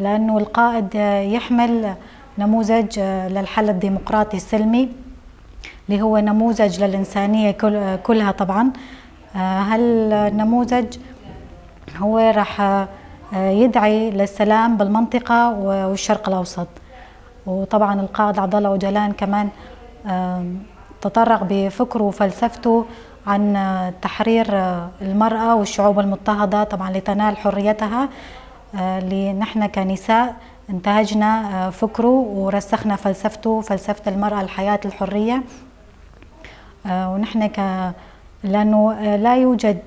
لأنه القائد يحمل نموذج للحل الديمقراطي السلمي اللي هو نموذج للإنسانية كلها طبعا. هالنموذج هو راح يدعي للسلام بالمنطقة والشرق الأوسط. وطبعا القائد عبد الله أوجلان كمان تطرق بفكره وفلسفته عن تحرير المرأة والشعوب المضطهدة طبعا لتنال حريتها، اللي نحن كنساء انتهجنا فكره ورسخنا فلسفته، فلسفة المرأة الحياة الحرية. ونحن لأنه لا يوجد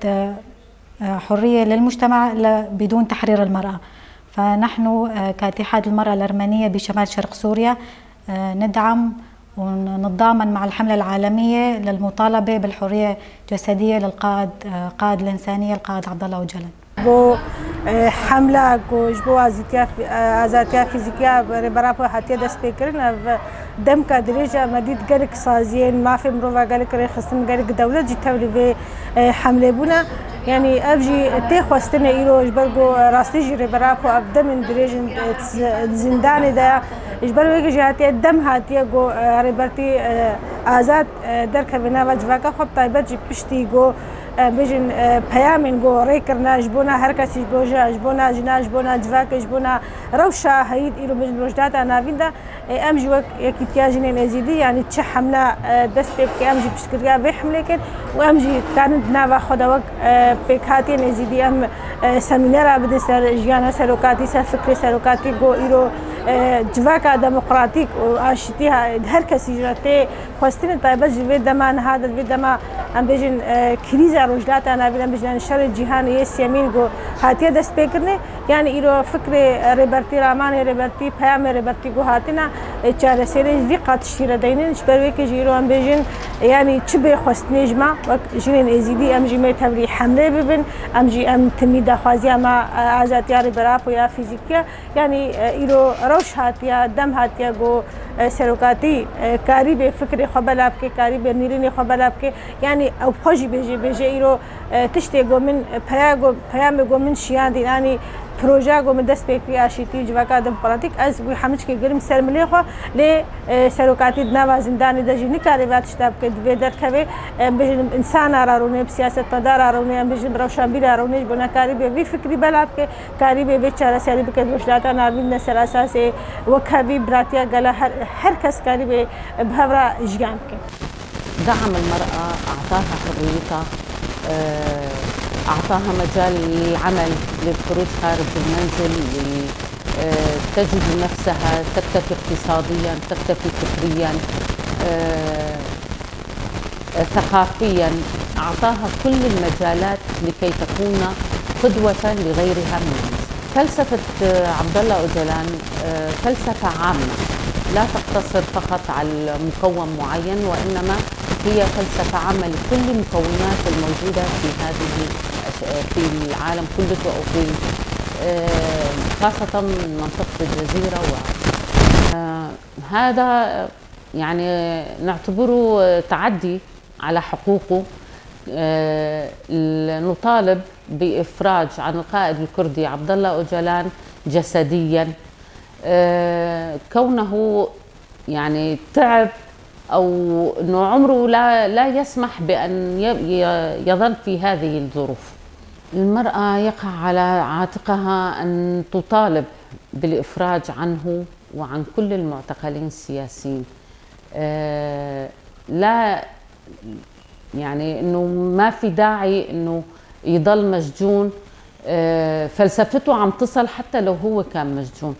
حرية للمجتمع بدون تحرير المرأة، فنحن كاتحاد المرأة الأرمنية بشمال شرق سوريا ندعم ونتضامن مع الحملة العالمية للمطالبة بالحرية الجسدية للقائد قائد الإنسانية القائد عبد الله أوجلان. بو حمله گوش بو آزادیا فیزیکیا برابر حتی دست بکرن دم کا درجه مدید گرک سازین ما في مروه گرک رخصتن گرک دولت جی تولی حمله بونا يعني أبجي تخوستن إيرو إجبرجو راستي جري برابو أبدا من درجة زندان ده إجبرجو يجي جهاتي الدم هاتي جو ريبرتي آزاد درك بنا وجواك خب طيبات جي بشتي جو بيجن بيامن جو ريكرنا جبونا هركسي جبوجا جبونا جنا جبونا جواك جبونا روشة هيد إيرو بيجن روجدات أنا فيندا أمجي وك يكتياجين نزيدي يعني تش حملة دست بك أمجي بشكرها بحملة وأمجي كانت نافع خدا وك بكاتي نزيدي أم سمينار بدي سر جيانا سلوكاتي سر فكري سلوكاتي جو إيرو جواكا ديمقراطيك وعشتيها هركسي جراتي خواستين طيبات جبيد دمان هذا البيت دما أم بيجن كريزة روجلات أنا بيجن بيجن شر الجهان يس يمين جو هاتيا دست بكرني يعني إيرو فكري ريبرتي رامان ريبرتي بيام ريبرتي جو هاتنا چاره سری وقت شیر دینن شبروی که جیرو ام بيجن يعني تشبه خواستني جمع وقت جنين ازيدي ام جي ما تبري حمله ببن ام جي ام تميدا خوازيا ما ازات ياري برابو يا فيزيكيا يعني ايرو روش هاتيا دم هاتيا جو سروكاتي كاري بفكري خبلاب كي كاري بنيرني خبلاب كي يعني او خوجي بيجي ايرو تشتي جو من بيام جو من شيان دي يعني پروژه گو من دست بکری آشتی جواکا دموکراتیک از بی همش که گرم سرملی خو ل سروکاتی دنوا زندانی دجی نکاری وقت شتاب که دویدر کبی بجن انسان آرونه سیاست مدار آرونه بجن روشنبیر آرونه بناکاری به فکری بلاب که کاری به بیچاره سری بکرد وشلاتا نارمین نسر اساس وکبی براتیا گلا هر کس کاری به بهورا جیان که دعم المرأة أعطاها حريتها أعطاها مجال للعمل للخروج خارج المنزل تجد نفسها تكتفي اقتصاديا تكتفي فكريا ثقافيا أعطاها كل المجالات لكي تكون قدوة لغيرها من الناس. فلسفة عبد الله أوجلان فلسفة عامة لا تقتصر فقط على مكون معين وإنما هي فلسفة عامة لكل المكونات الموجودة في العالم كله أو في خاصة منطقة الجزيرة هذا يعني نعتبره تعدي على حقوقه. نطالب بإفراج عن القائد الكردي عبد الله أوجلان جسديا كونه يعني تعب أو أنه عمره لا يسمح بأن يظل في هذه الظروف. المرأة يقع على عاتقها أن تطالب بالإفراج عنه وعن كل المعتقلين السياسيين. لا يعني أنه ما في داعي أنه يضل مسجون. فلسفته عم تصل حتى لو هو كان مسجون،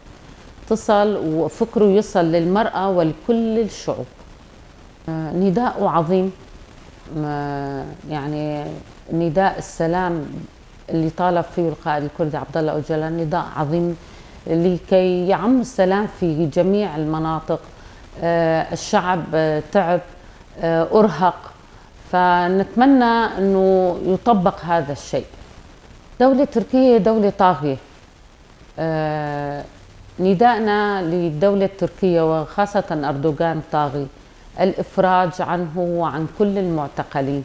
تصل وفكره يصل للمرأة ولكل الشعوب. نداء عظيم، يعني نداء السلام اللي طالب فيه القائد الكردي عبد الله أوجلان نداء عظيم لكي يعم السلام في جميع المناطق. الشعب تعب أرهق، فنتمنى أنه يطبق هذا الشيء. دولة تركيا دولة طاغية. نداءنا للدولة التركية وخاصة أردوغان طاغي الإفراج عنه وعن كل المعتقلين.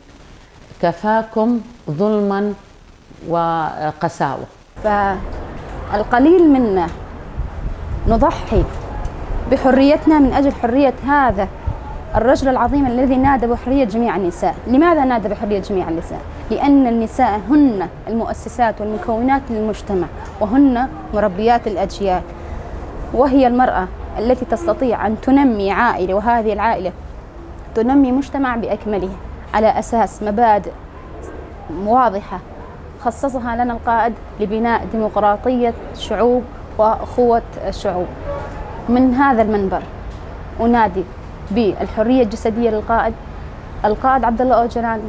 كفاكم ظلما وقساوة. فالقليل منا نضحي بحريتنا من أجل حرية هذا الرجل العظيم الذي نادى بحرية جميع النساء. لماذا نادى بحرية جميع النساء؟ لأن النساء هن المؤسسات والمكونات للمجتمع، وهن مربيات الأجيال، وهي المرأة التي تستطيع أن تنمي عائلة، وهذه العائلة تنمي مجتمع بأكمله على أساس مبادئ واضحة خصصها لنا القائد لبناء ديمقراطية الشعوب وأخوة الشعوب. من هذا المنبر أنادي بالحرية الجسدية للقائد عبد الله أوجلان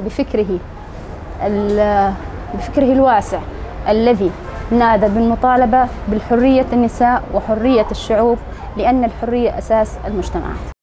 بفكره الواسع الذي نادى بالمطالبة بالحرية النساء وحرية الشعوب، لأن الحرية أساس المجتمعات.